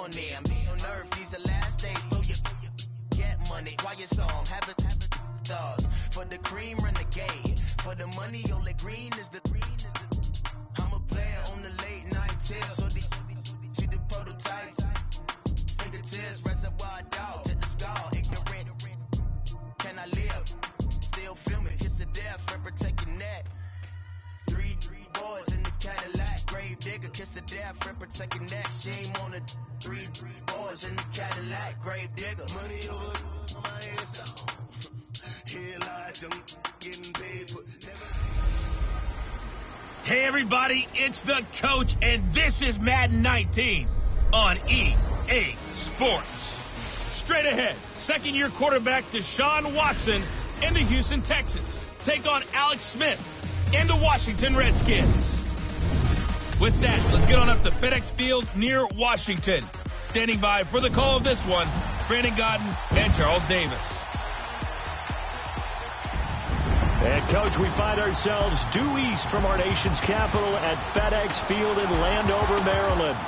on there. Me on earth, these the last days. Throw your get money. Quiet song, have it stars. For the cream, renegade. For the money, only green is the I'm a player on the late night tips. So these see the prototypes. Fingertips, reservoir dog to the skull. Ignorant. Can I live? Still film it. Kiss to death, and protect your neck. Three boys in the Cadillac. Grave digger, kiss to death, and protect your neck. Shame on the three boys in the Cadillac. Grave digger. Money over my head down. Here lies young getting paid for never. Hey everybody, it's the coach, and this is Madden 19 on EA Sports. Straight ahead, second-year quarterback Deshaun Watson and the Houston Texans take on Alex Smith and the Washington Redskins. With that, let's get on up to FedEx Field near Washington. Standing by for the call of this one, Brandon Godden and Charles Davis. And, Coach, we find ourselves due east from our nation's capital at FedEx Field in Landover, Maryland.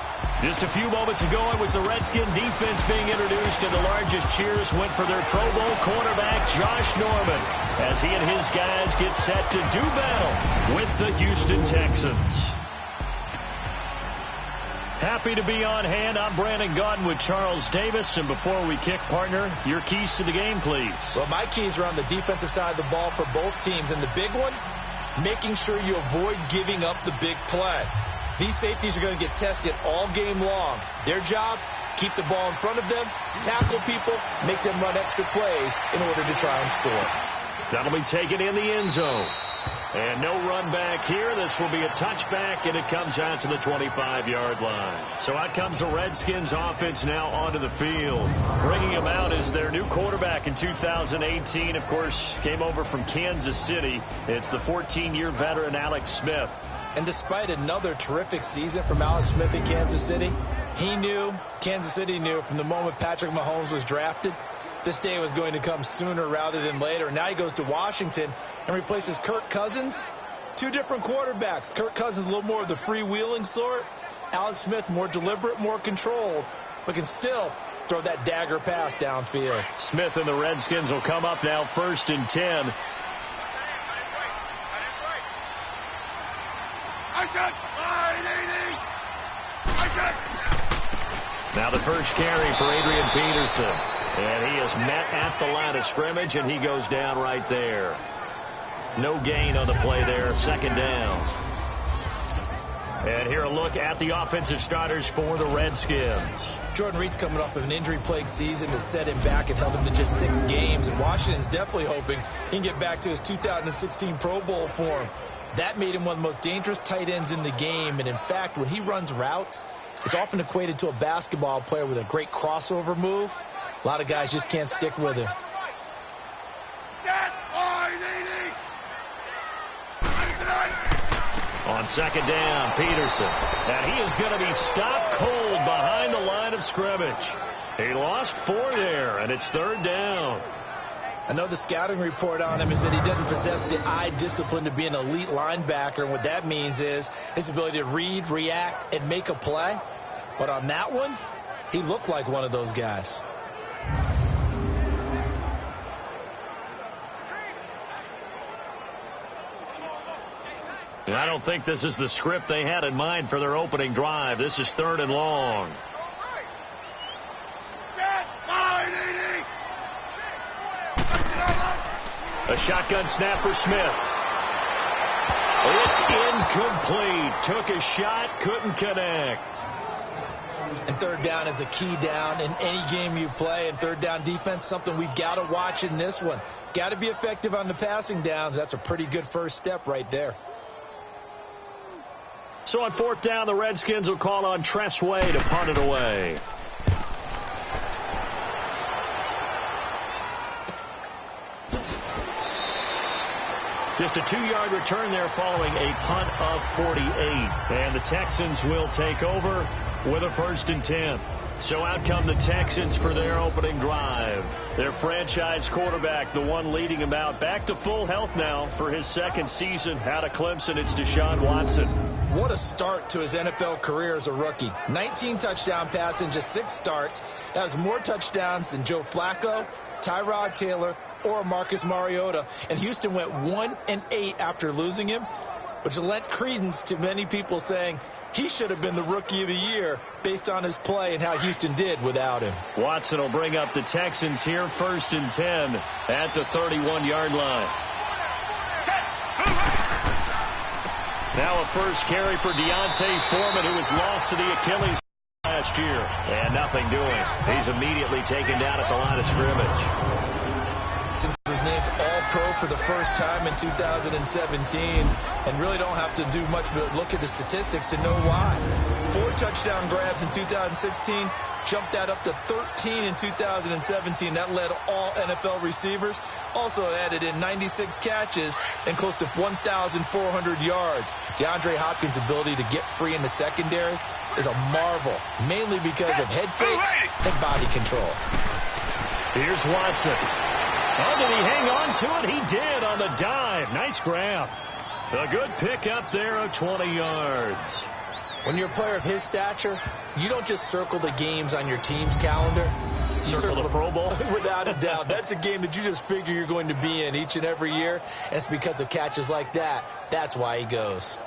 Just a few moments ago, it was the Redskin defense being introduced, and the largest cheers went for their Pro Bowl cornerback, Josh Norman, as he and his guys get set to do battle with the Houston Texans. Happy to be on hand. I'm Brandon Godden with Charles Davis. And before we kick, partner, your keys to the game, please. Well, my keys are on the defensive side of the ball for both teams. And the big one, making sure you avoid giving up the big play. These safeties are going to get tested all game long. Their job, keep the ball in front of them, tackle people, make them run extra plays in order to try and score. That'll be taken in the end zone. And no run back here. This will be a touchback, and it comes out to the 25-yard line. So out comes the Redskins offense now onto the field. Bringing him out is their new quarterback in 2018. Of course, came over from Kansas City. It's the 14-year veteran Alex Smith. And despite another terrific season from Alex Smith in Kansas City, Kansas City knew from the moment Patrick Mahomes was drafted, this day was going to come sooner rather than later. Now he goes to Washington and replaces Kirk Cousins. Two different quarterbacks. Kirk Cousins a little more of the freewheeling sort. Alex Smith more deliberate, more controlled, but can still throw that dagger pass downfield. Smith and the Redskins will come up now 1st and 10. Now the first carry for Adrian Peterson. And he is met at the line of scrimmage, and he goes down right there. No gain on the play there, 2nd down. And here a look at the offensive starters for the Redskins. Jordan Reed's coming off of an injury-plagued season that set him back and held him to just 6 games. And Washington's definitely hoping he can get back to his 2016 Pro Bowl form. That made him one of the most dangerous tight ends in the game. And in fact, when he runs routes, it's often equated to a basketball player with a great crossover move. A lot of guys just can't stick with him. On 2nd down, Peterson. And he is going to be stopped cold behind the line of scrimmage. He lost 4 there, and it's 3rd down. I know the scouting report on him is that he doesn't possess the eye discipline to be an elite linebacker. And what that means is his ability to read, react, and make a play. But on that one, he looked like one of those guys. I don't think this is the script they had in mind for their opening drive. This is 3rd and long. A shotgun snap for Smith. It's incomplete. Took a shot, couldn't connect. And 3rd down is a key down in any game you play. And 3rd down defense, something we've got to watch in this one. Got to be effective on the passing downs. That's a pretty good first step right there. So on 4th down, the Redskins will call on Tress Way to punt it away. Just a 2-yard return there following a punt of 48. And the Texans will take over with a 1st and 10. So out come the Texans for their opening drive. Their franchise quarterback, the one leading them out, back to full health now for his 2nd season out of Clemson. It's Deshaun Watson. What a start to his NFL career as a rookie. 19 touchdown passes in just 6 starts. That was more touchdowns than Joe Flacco, Tyrod Taylor, or Marcus Mariota. And Houston went 1-8 after losing him, which lent credence to many people saying he should have been the Rookie of the Year based on his play and how Houston did without him. Watson will bring up the Texans here, 1st and 10 at the 31-yard line. Now a first carry for Deontay Foreman, who was lost to the Achilles last year. And nothing doing. He's immediately taken down at the line of scrimmage. Since he was named All-Pro for the first time in 2017, and really don't have to do much but look at the statistics to know why. 4 touchdown grabs in 2016, jumped that up to 13 in 2017. That led all NFL receivers. Also added in 96 catches and close to 1,400 yards. DeAndre Hopkins' ability to get free in the secondary is a marvel, mainly because of head fakes and body control. Here's Watson. Oh, did he hang on to it? He did on the dive. Nice grab. A good pickup there of 20 yards. When you're a player of his stature, you don't just circle the games on your team's calendar. You circle the Pro Bowl? Without a doubt. That's a game that you just figure you're going to be in each and every year. And it's because of catches like that. That's why he goes.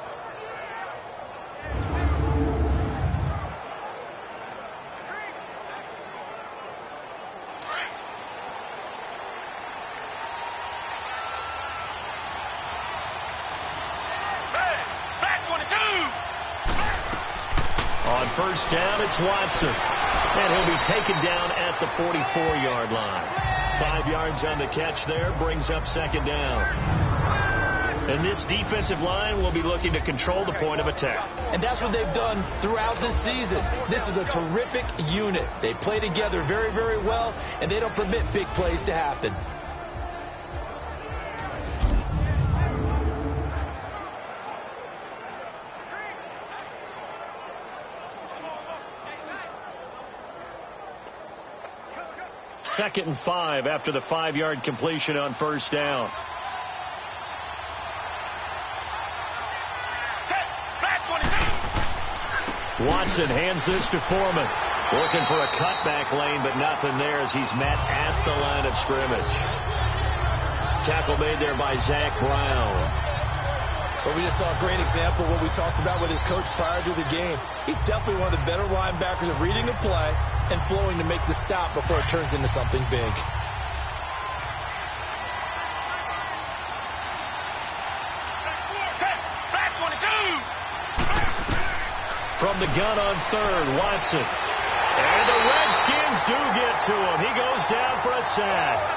On first down, it's Watson. And he'll be taken down at the 44-yard line. 5 yards on the catch there, brings up 2nd down. And this defensive line will be looking to control the point of attack. And that's what they've done throughout this season. This is a terrific unit. They play together very, very well, and they don't permit big plays to happen. Second and 5 after the 5-yard completion on first down. Watson hands this to Foreman. Looking for a cutback lane, but nothing there as he's met at the line of scrimmage. Tackle made there by Zach Brown. But we just saw a great example of what we talked about with his coach prior to the game. He's definitely one of the better linebackers at reading a play and flowing to make the stop before it turns into something big. From the gun on third, Watson. And the Redskins do get to him. He goes down for a sack.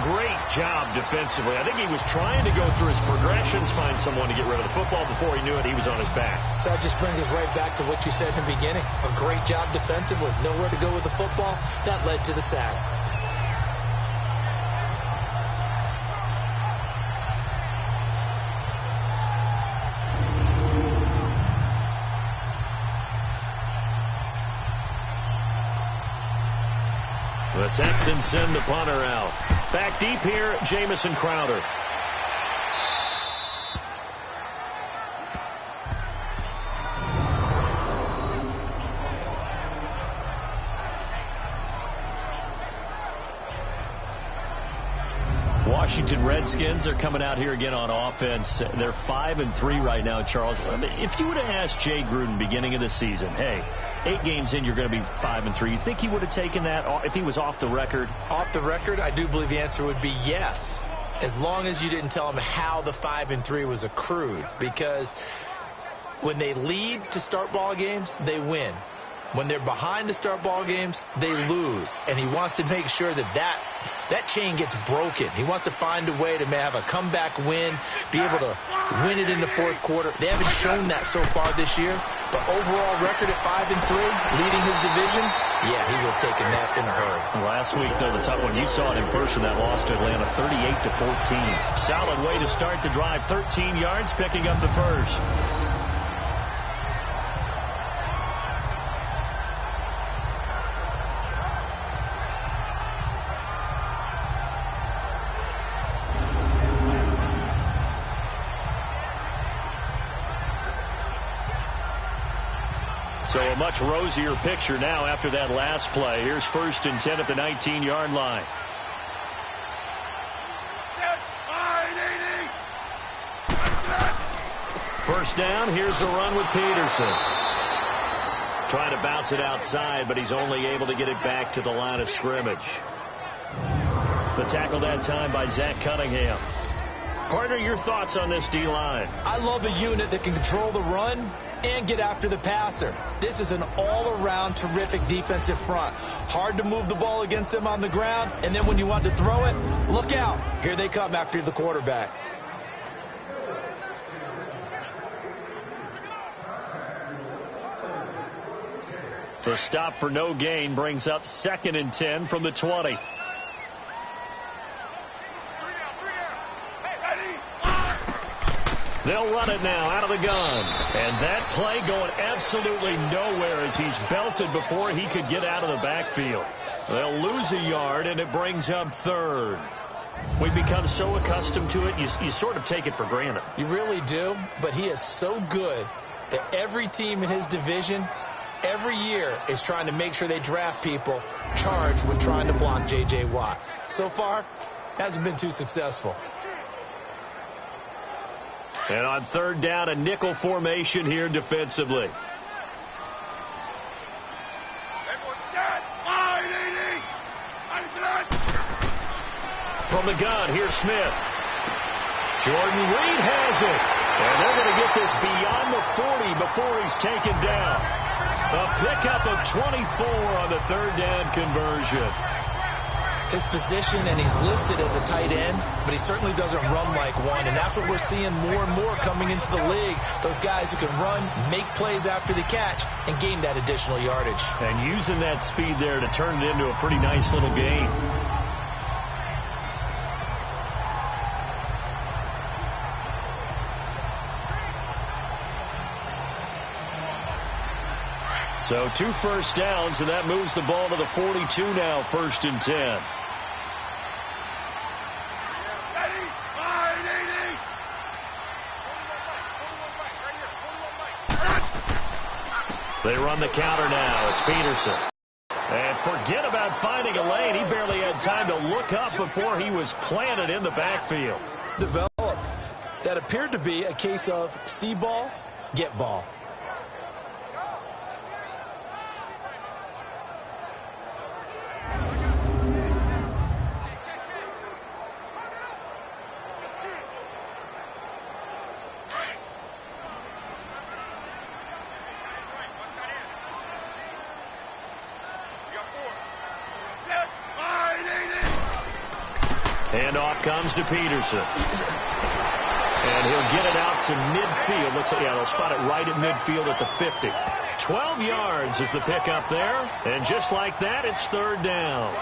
Great job defensively. I think he was trying to go through his progressions, find someone to get rid of the football. Before he knew it, he was on his back. So that just brings us right back to what you said in the beginning. A great job defensively. Nowhere to go with the football. That led to the sack. The Texans send the punter out. Back deep here, Jamison Crowder. Washington Redskins are coming out here again on offense. They're 5-3 right now, Charles. I mean, if you would have asked Jay Gruden beginning of the season, hey, 8 games in, you're going to be 5-3. You think he would have taken that if he was off the record? Off the record, I do believe the answer would be yes, as long as you didn't tell him how the 5-3 was accrued. Because when they lead to start ball games, they win. When they're behind to start ball games, they lose. And he wants to make sure that chain gets broken. He wants to find a way to have a comeback win, be able to win it in the fourth quarter. They haven't shown that so far this year. But overall record at 5-3, leading his division, yeah, he would have taken that in a hurry. Last week, though, the tough one, you saw it in person, that loss to Atlanta, 38-14. Solid way to start the drive, 13 yards, picking up the first. So a much rosier picture now after that last play. Here's 1st and 10 at the 19-yard line. First down, here's a run with Peterson. Trying to bounce it outside, but he's only able to get it back to the line of scrimmage. The tackle that time by Zach Cunningham. Partner, your thoughts on this D-line? I love a unit that can control the run and get after the passer. This is an all-around terrific defensive front. Hard to move the ball against them on the ground, and then when you want to throw it, look out. Here they come after the quarterback. The stop for no gain brings up 2nd and 10 from the 20. They'll run it now out of the gun. And that play going absolutely nowhere as he's belted before he could get out of the backfield. They'll lose a yard, and it brings up 3rd. We've become so accustomed to it, you sort of take it for granted. You really do, but he is so good that every team in his division every year is trying to make sure they draft people charged with trying to block J.J. Watt. So far, hasn't been too successful. And on 3rd down, a nickel formation here defensively. From the gun, here's Smith. Jordan Reed has it. And they're going to get this beyond the 40 before he's taken down. A pickup of 24 on the 3rd down conversion. His position, and he's listed as a tight end, but he certainly doesn't run like one, and that's what we're seeing more and more coming into the league. Those guys who can run, make plays after the catch, and gain that additional yardage. And using that speed there to turn it into a pretty nice little gain. So 2 first downs, and that moves the ball to the 42 now, 1st and 10. They run the counter now. It's Peterson. And forget about finding a lane. He barely had time to look up before he was planted in the backfield. Developed. That appeared to be a case of see ball, get ball. Handoff comes to Peterson. And he'll get it out to midfield. Let's say, yeah, they'll spot it right at midfield at the 50. 12 yards is the pickup there. And just like that, it's 3rd down.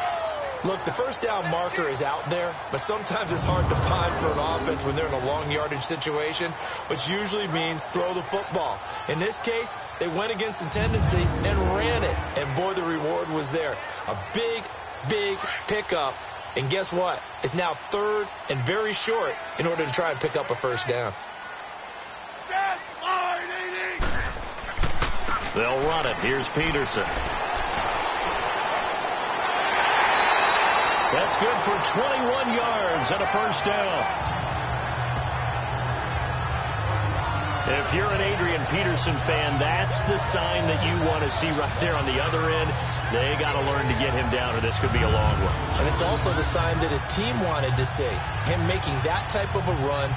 Look, the first down marker is out there, but sometimes it's hard to find for an offense when they're in a long yardage situation, which usually means throw the football. In this case, they went against the tendency and ran it. And boy, the reward was there. A big, big pickup. And guess what? It's now 3rd and very short in order to try and pick up a first down. They'll run it. Here's Peterson. That's good for 21 yards and a first down. If you're an Adrian Peterson fan, that's the sign that you want to see right there on the other end. They got to learn to get him down, or this could be a long one. And it's also the sign that his team wanted to see. Him making that type of a run,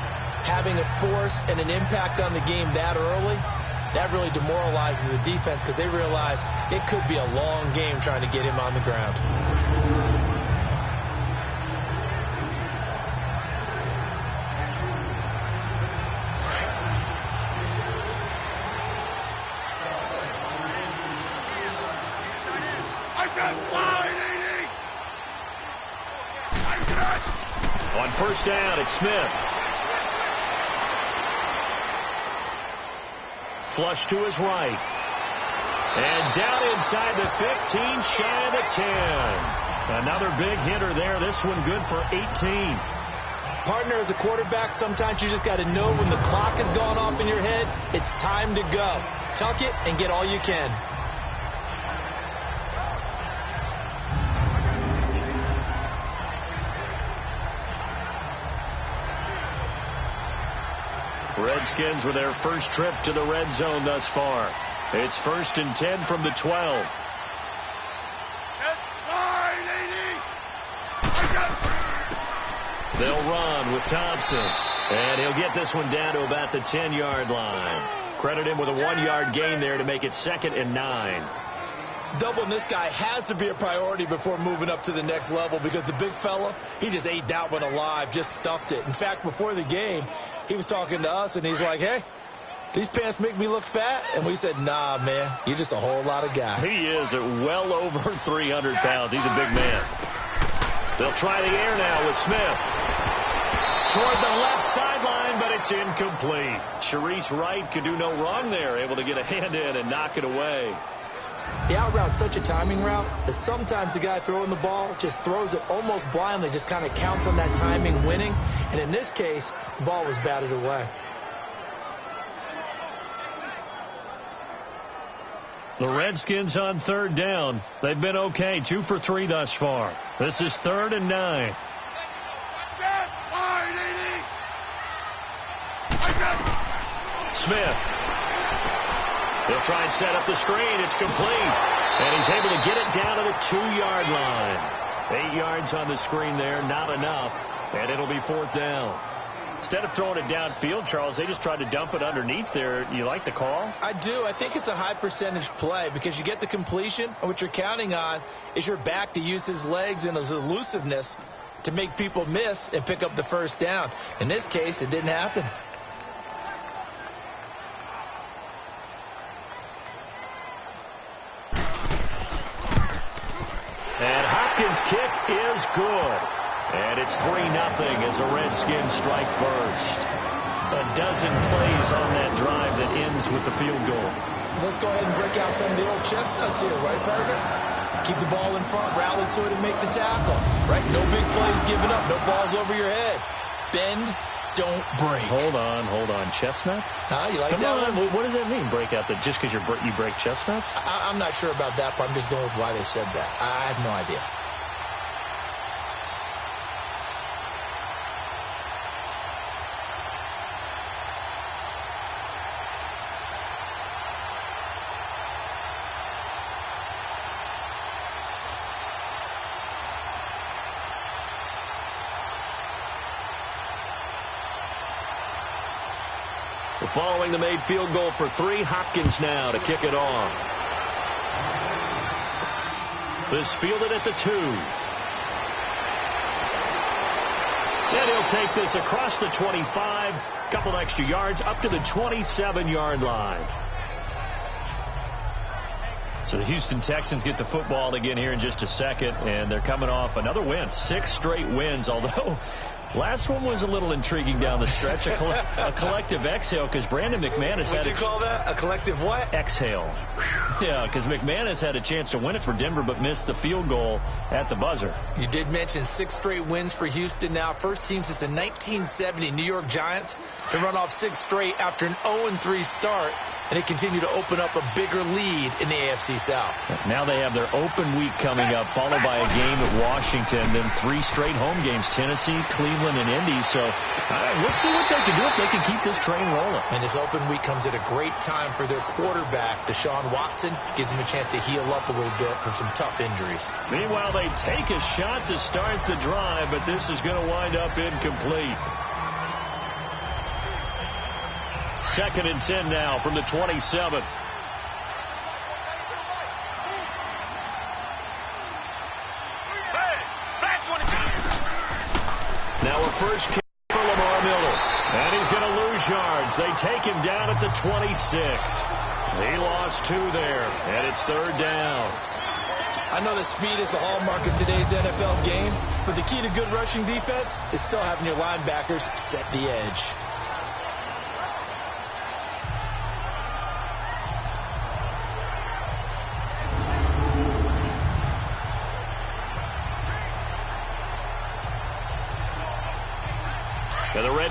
having a force and an impact on the game that early, that really demoralizes the defense because they realize it could be a long game trying to get him on the ground. On first down, it's Smith. Flush to his right. And down inside the 15, shy of the 10. Another big hitter there. This one good for 18. Partner, as a quarterback, sometimes you just got to know when the clock has gone off in your head, it's time to go. Tuck it and get all you can. Redskins with their first trip to the red zone thus far. It's 1st and 10 from the 12. They'll run with Thompson. And he'll get this one down to about the 10-yard line. Credit him with a 1-yard gain there to make it 2nd and 9. Doubling this guy has to be a priority before moving up to the next level, because the big fella, he just ate that one alive, just stuffed it. In fact, before the game, he was talking to us, and he's like, hey, these pants make me look fat? And we said, nah, man, you're just a whole lot of guy. He is at well over 300 pounds. He's a big man. They'll try the air now with Smith. Toward the left sideline, but it's incomplete. Sharice Wright could do no wrong there, able to get a hand in and knock it away. The out route's such a timing route that sometimes the guy throwing the ball just throws it almost blindly, just kind of counts on that timing winning. And in this case, the ball was batted away. The Redskins on 3rd down. They've been okay, 2 for 3 thus far. This is 3rd and 9. Smith. He'll try and set up the screen. It's complete. And he's able to get it down to the 2-yard line. 8 yards on the screen there, not enough. And it'll be 4th down. Instead of throwing it downfield, Charles, they just tried to dump it underneath there. You like the call? I do. I think it's a high percentage play because you get the completion, and what you're counting on is your back to use his legs and his elusiveness to make people miss and pick up the 1st down. In this case, it didn't happen. And Hopkins' kick is good. And it's 3-0 as the Redskins strike first. A dozen plays on that drive that ends with the field goal. Let's go ahead and break out some of the old chestnuts here, right, partner? Keep the ball in front, rally to it, and make the tackle. Right? No big plays given up. No balls over your head. Bend, don't break. Hold on. Chestnuts? You like Come that on. one? What does that mean, break out? That just because you break chestnuts? I'm not sure about that, but I'm just going with why they said that. I have no idea. Following the made field goal for 3, Hopkins now to kick it off. This fielded at the 2. And he'll take this across the 25, couple extra yards, up to the 27-yard line. So the Houston Texans get the football again here in just a second, and they're coming off another win, 6 straight wins, although last one was a little intriguing down the stretch. A collective exhale because Brandon McManus had... What'd you call that? A collective what? Exhale. Yeah, because McManus had a chance to win it for Denver but missed the field goal at the buzzer. You did mention 6 straight wins for Houston now. First team since the 1970 New York Giants to run off 6 straight after an 0-3 start. And they continue to open up a bigger lead in the AFC South. Now they have their open week coming up, followed by a game at Washington, then 3 straight home games, Tennessee, Cleveland, and Indy. So we'll see what they can do if they can keep this train rolling. And this open week comes at a great time for their quarterback, Deshaun Watson. Gives him a chance to heal up a little bit from some tough injuries. Meanwhile, they take a shot to start the drive, but this is going to wind up incomplete. 2nd and 10 now from the 27. Now a first kick for Lamar Miller. And he's going to lose yards. They take him down at the 26. He lost 2 there, and it's 3rd down. I know that speed is the hallmark of today's NFL game, but the key to good rushing defense is still having your linebackers set the edge.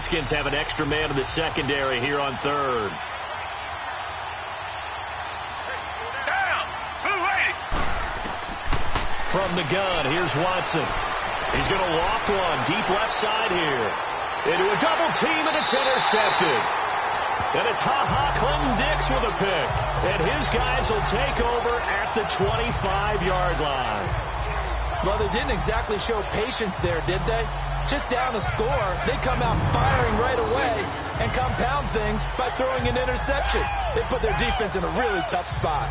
Redskins have an extra man in the secondary here on third. From the gun, here's Watson. He's going to walk one deep left side here. Into a double team, and it's intercepted. And it's Clinton-Dix with a pick. And his guys will take over at the 25-yard line. Well, they didn't exactly show patience there, did they? Just down a score, they come out firing right away and compound things by throwing an interception. They put their defense in a really tough spot.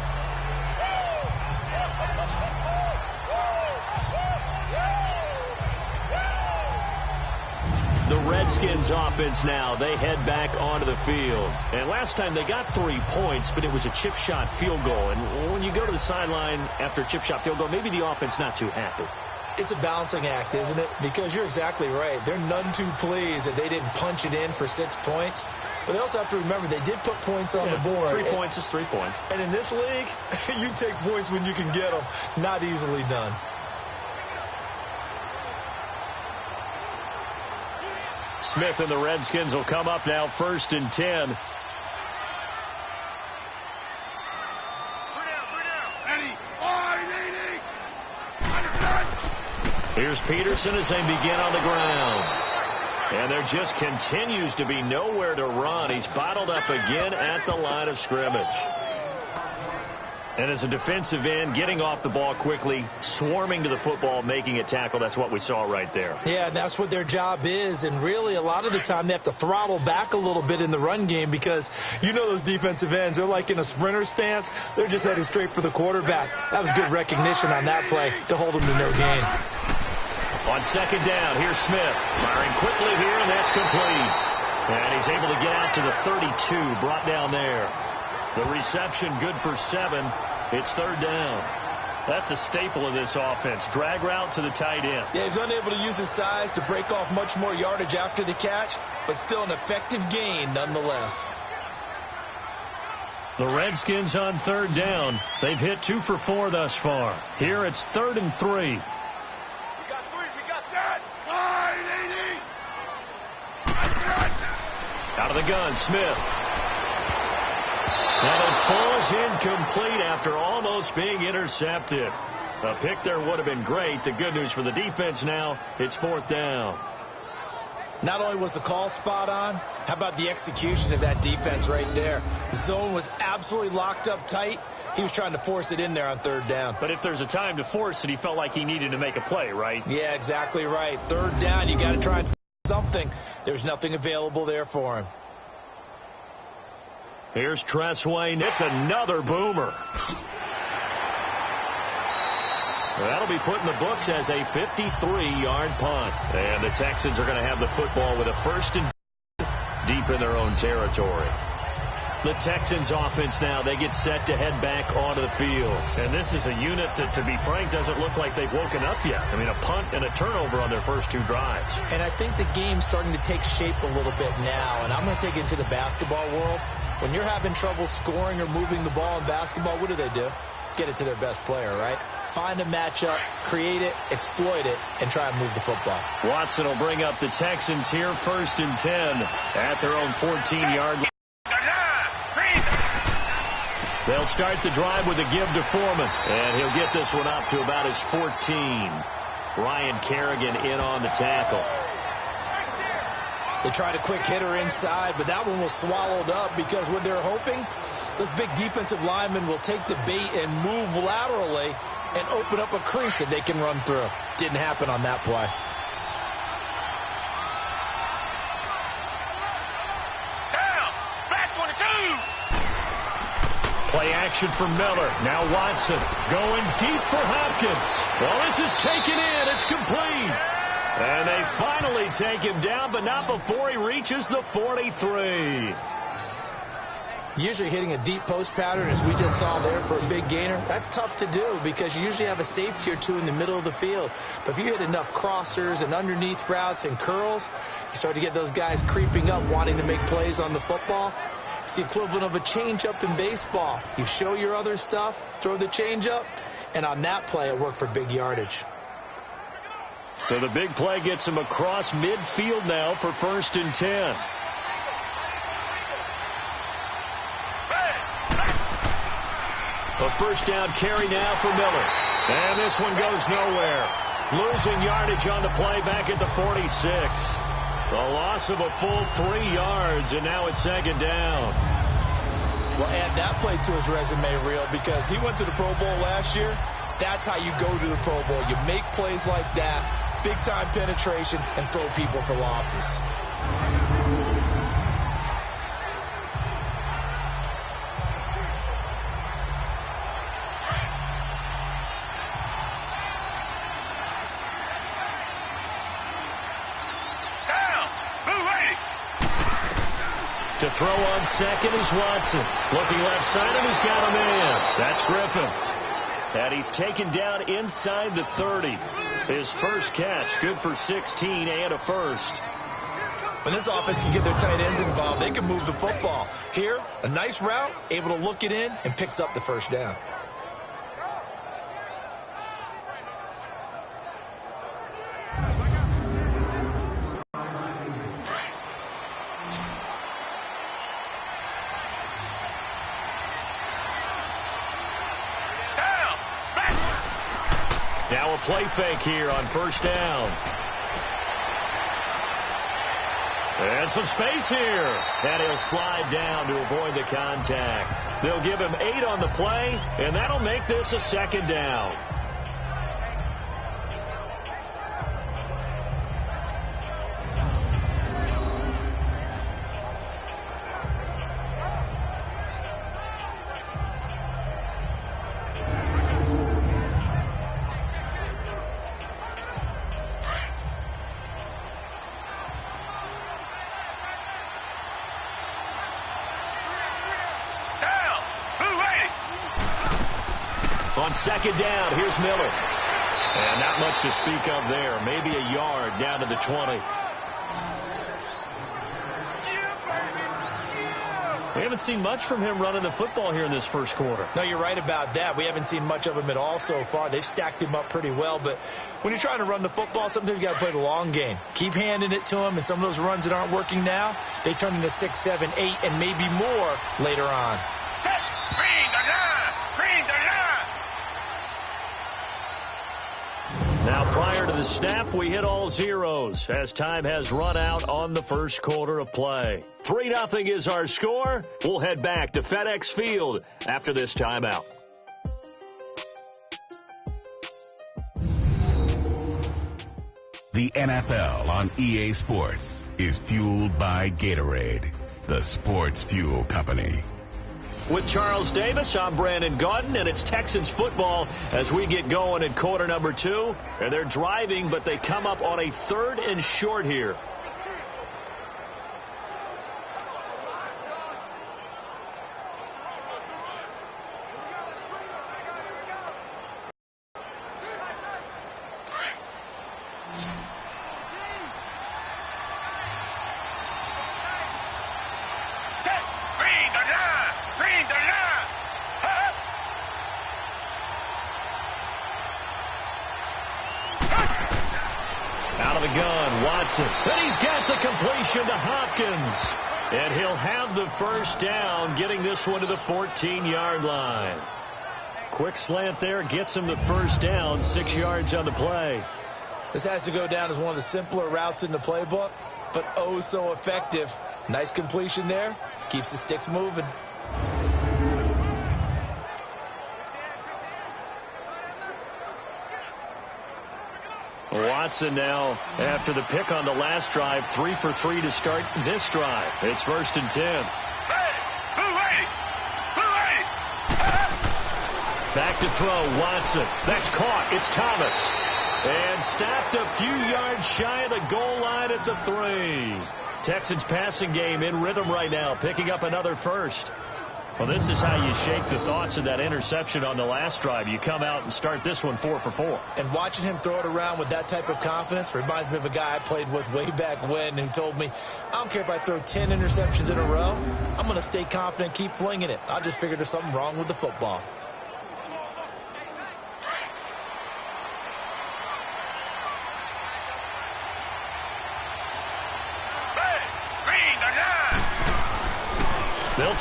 The Redskins offense now, they head back onto the field. And last time they got 3 points, but it was a chip shot field goal. And when you go to the sideline after a chip shot field goal, maybe the offense not too happy. It's a balancing act, isn't it? Because you're exactly right. They're none too pleased that they didn't punch it in for 6 points. But they also have to remember they did put points on the board. 3 points is 3 points. And in this league, you take points when you can get them. Not easily done. Smith and the Redskins will come up now 1st and 10. Here's Peterson as they begin on the ground. And there just continues to be nowhere to run. He's bottled up again at the line of scrimmage. And as a defensive end, getting off the ball quickly, swarming to the football, making a tackle, that's what we saw right there. Yeah, that's what their job is. And really, a lot of the time, they have to throttle back a little bit in the run game because you know those defensive ends, they're like in a sprinter stance. They're just heading straight for the quarterback. That was good recognition on that play to hold them to no gain. On 2nd down, here's Smith. Firing quickly here, and that's complete. And he's able to get out to the 32, brought down there. The reception good for 7. It's 3rd down. That's a staple of this offense. Drag route to the tight end. Yeah, he's unable to use his size to break off much more yardage after the catch, but still an effective gain nonetheless. The Redskins on 3rd down. They've hit 2 for 4 thus far. Here it's 3rd and 3. We got 3. We got that. 580. Out of the gun, Smith. And it falls incomplete after almost being intercepted. A pick there would have been great. The good news for the defense now, it's 4th down. Not only was the call spot on, how about the execution of that defense right there? The zone was absolutely locked up tight. He was trying to force it in there on 3rd down. But if there's a time to force it, he felt like he needed to make a play, right? Yeah, exactly right. 3rd down, you got to try and something. There's nothing available there for him. Here's Tresswayne. It's another boomer. That'll be put in the books as a 53-yard punt. And the Texans are going to have the football with a 1st and deep in their own territory. The Texans offense now, they get set to head back onto the field. And this is a unit that, to be frank, doesn't look like they've woken up yet. I mean, a punt and a turnover on their first 2 drives. And I think the game's starting to take shape a little bit now. And I'm going to take it into the basketball world. When you're having trouble scoring or moving the ball in basketball, what do? Get it to their best player, right? Find a matchup, create it, exploit it, and try and move the football. Watson will bring up the Texans here 1st and 10 at their own 14-yard line. They'll start the drive with a give to Foreman, and he'll get this one up to about his 14. Ryan Kerrigan in on the tackle. They tried a quick hitter inside, but that one was swallowed up because what they're hoping, those big defensive linemen will take the bait and move laterally and open up a crease that they can run through. Didn't happen on that play. Play action for Miller. Now Watson going deep for Hopkins. Well, this is taken in. It's complete. And they finally take him down, but not before he reaches the 43. Usually hitting a deep post pattern, as we just saw there for a big gainer, that's tough to do because you usually have a safety or 2 in the middle of the field. But if you hit enough crossers and underneath routes and curls, you start to get those guys creeping up wanting to make plays on the football. It's the equivalent of a changeup in baseball. You show your other stuff, throw the changeup, and on that play it worked for big yardage. So the big play gets him across midfield now for 1st and 10. A first down carry now for Miller. And this one goes nowhere. Losing yardage on the play back at the 46. A loss of a full 3 yards, and now it's 2nd down. Well, add that play to his resume, Real, because he went to the Pro Bowl last year. That's how you go to the Pro Bowl. You make plays like that, big-time penetration, and throw people for losses. To throw on second is Watson. Looking left side, and he's got a man. That's Griffin. And he's taken down inside the 30. His first catch, good for 16 and a first. When this offense can get their tight ends involved, they can move the football. Here, a nice route, able to look it in, and picks up the first down. Now a play fake here on 1st down. And some space here. And he'll slide down to avoid the contact. They'll give him 8 on the play, and that'll make this a 2nd down. On 2nd down, here's Miller. And not much to speak of there. Maybe a yard down to the 20. We haven't seen much from him running the football here in this first quarter. No, you're right about that. We haven't seen much of him at all so far. They've stacked him up pretty well. But when you're trying to run the football, sometimes you got to play the long game. Keep handing it to him, and some of those runs that aren't working now, they turn into 6, 7, 8, and maybe more later on. Now, prior to the snap, we hit all zeros as time has run out on the first quarter of play. 3-0 is our score. We'll head back to FedEx Field after this timeout. The NFL on EA Sports is fueled by Gatorade, the sports fuel company. With Charles Davis, I'm Brandon Gaudin, and it's Texans football as we get going in quarter number 2. And they're driving, but they come up on a 3rd and short here. Out of the gun, Watson. And he's got the completion to Hopkins. And he'll have the first down, getting this one to the 14-yard line. Quick slant there, gets him the first down, 6 yards on the play. This has to go down as one of the simpler routes in the playbook, but oh so effective. Nice completion there. Keeps the sticks moving. Watson now, after the pick on the last drive, 3 for 3 to start this drive. It's 1st and 10. Back to throw, Watson. That's caught. It's Thomas. And stopped a few yards shy of the goal line at the 3. Texans passing game in rhythm right now, picking up another first. Well, this is how you shake the thoughts of that interception on the last drive. You come out and start this one 4 for 4. And watching him throw it around with that type of confidence reminds me of a guy I played with way back when who told me, I don't care if I throw 10 interceptions in a row. I'm going to stay confident, keep flinging it. I just figured there's something wrong with the football.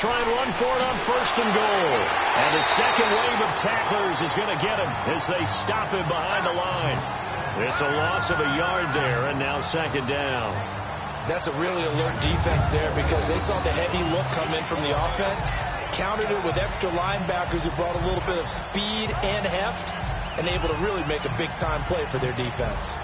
try and run for it on 1st and goal. And the second wave of tacklers is going to get him as they stop him behind the line. It's a loss of a yard there, and now 2nd down. That's a really alert defense there because they saw the heavy look come in from the offense, countered it with extra linebackers who brought a little bit of speed and heft, and able to really make a big-time play for their defense.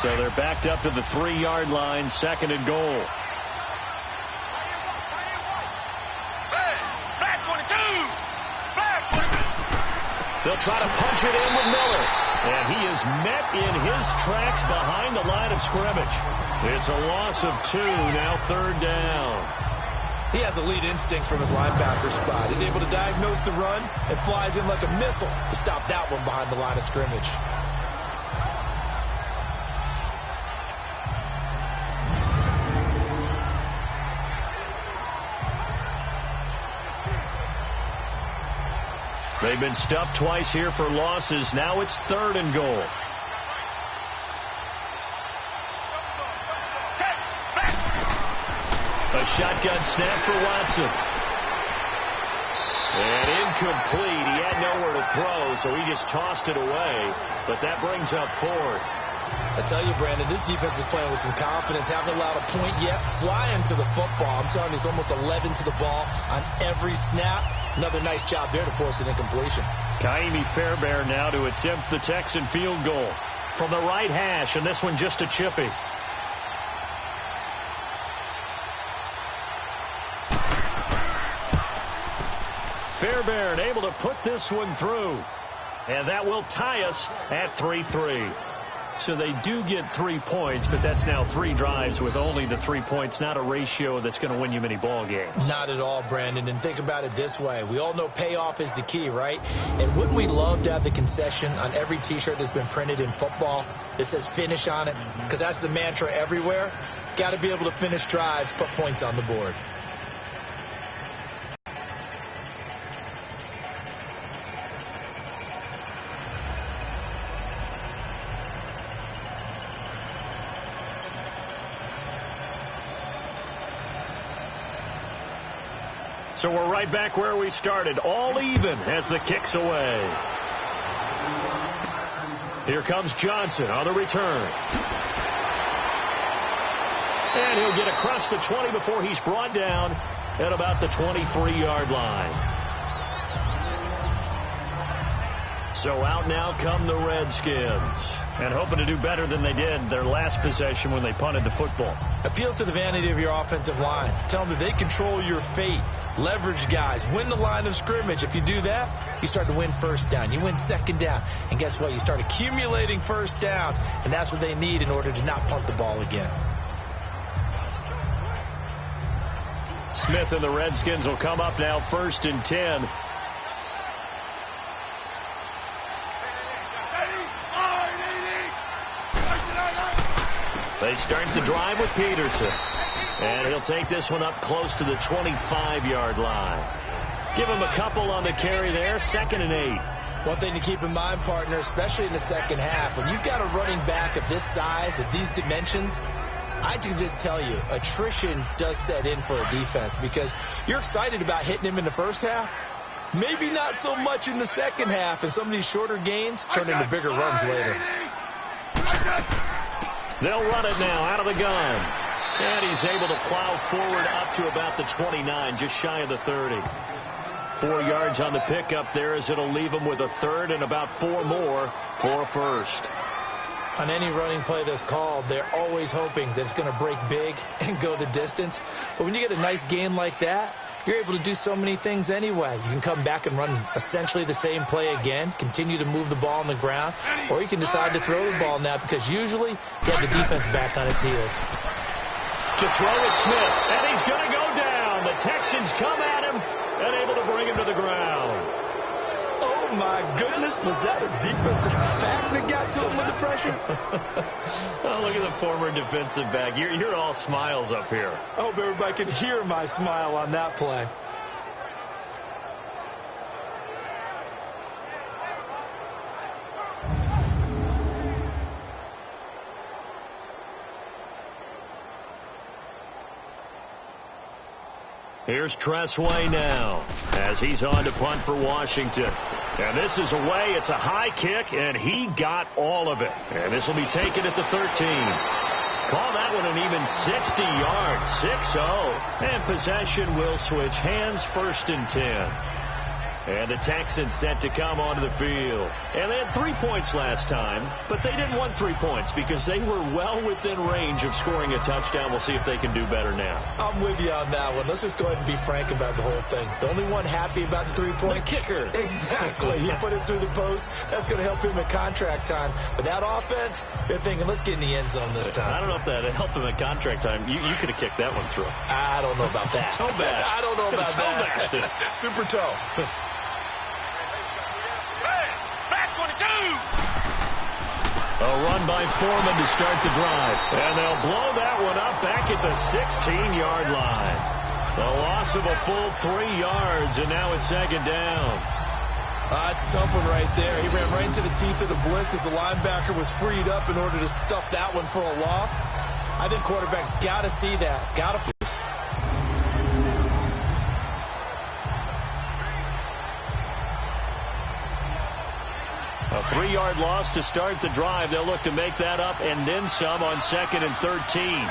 So they're backed up to the 3-yard line, 2nd and goal. They'll try to punch it in with Miller. And he is met in his tracks behind the line of scrimmage. It's a loss of 2, now 3rd down. He has elite instincts from his linebacker spot. He's able to diagnose the run and flies in like a missile to stop that one behind the line of scrimmage. They've been stuffed twice here for losses. Now it's 3rd and goal. A shotgun snap for Watson. And incomplete. He had nowhere to throw, so he just tossed it away. But that brings up 4th. I tell you, Brandon, this defense is playing with some confidence. Haven't allowed a point yet. Flying to the football. I'm telling you, it's almost 11 to the ball on every snap. Another nice job there to force an incompletion. Kaimi Fairbairn now to attempt the Texan field goal from the right hash, and this one just a chippy. Fairbairn able to put this one through, and that will tie us at 3-3. So they do get 3 points, but that's now 3 drives with only the 3 points, not a ratio that's going to win you many ball games. Not at all, Brandon. And think about it this way. We all know payoff is the key, right? And wouldn't we love to have the concession on every T-shirt that's been printed in football that says finish on it? Because that's the mantra everywhere. Got to be able to finish drives, put points on the board. So we're right back where we started, all even as the kick's away. Here comes Johnson on the return. And he'll get across the 20 before he's brought down at about the 23-yard line. So out now come the Redskins. And hoping to do better than they did their last possession when they punted the football. Appeal to the vanity of your offensive line. Tell them that they control your fate. Leverage guys. Win the line of scrimmage. If you do that, you start to win 1st down. You win 2nd down. And guess what? You start accumulating 1st downs. And that's what they need in order to not punt the ball again. Smith and the Redskins will come up now 1st and 10. They start the drive with Peterson. And he'll take this one up close to the 25-yard line. Give him a couple on the carry there. 2nd and 8. One thing to keep in mind, partner, especially in the second half, when you've got a running back of this size, of these dimensions, I can just tell you, attrition does set in for a defense because you're excited about hitting him in the first half. Maybe not so much in the second half, and some of these shorter gains turn into bigger runs later. They'll run it now out of the gun. And he's able to plow forward up to about the 29, just shy of the 30. 4 yards on the pickup there as it'll leave him with a 3rd and about 4 more for a 1st. On any running play that's called, they're always hoping that it's going to break big and go the distance. But when you get a nice gain like that, you're able to do so many things anyway. You can come back and run essentially the same play again, continue to move the ball on the ground, or you can decide to throw the ball now because usually you have the defense back on its heels. To throw is Smith, and he's going to go down. The Texans come at him and able to bring him to the ground. Oh, my goodness. Was that a defensive back that got to him with the pressure? Oh, look at the former defensive back. You're all smiles up here. I hope everybody can hear my smile on that play. Here's Tressway now as he's on to punt for Washington. And this is away. It's a high kick, and he got all of it. And this will be taken at the 13. Call that one an even 60 yards, 6-0. And possession will switch hands, 1st and 10. And the Texans set to come onto the field. And they had 3 points last time, but they didn't want 3 points because they were well within range of scoring a touchdown. We'll see if they can do better now. I'm with you on that one. Let's just go ahead and be frank about the whole thing. The only one happy about the 3-point? The kicker. Exactly. He put it through the post. That's going to help him at contract time. But that offense, they're thinking, let's get in the end zone this time. I don't know if that helped him at contract time. You could have kicked that one through. I don't know about that. Toe bash. I don't know about that. Super toe. A run by Foreman to start the drive. And they'll blow that one up back at the 16-yard line. The loss of a full 3 yards, and now it's 2nd down. It's a tough one right there. He ran right into the teeth of the blitz as the linebacker was freed up in order to stuff that one for a loss. I think quarterbacks got to see that. Got to. A 3-yard loss to start the drive. They'll look to make that up and then some on 2nd and 13.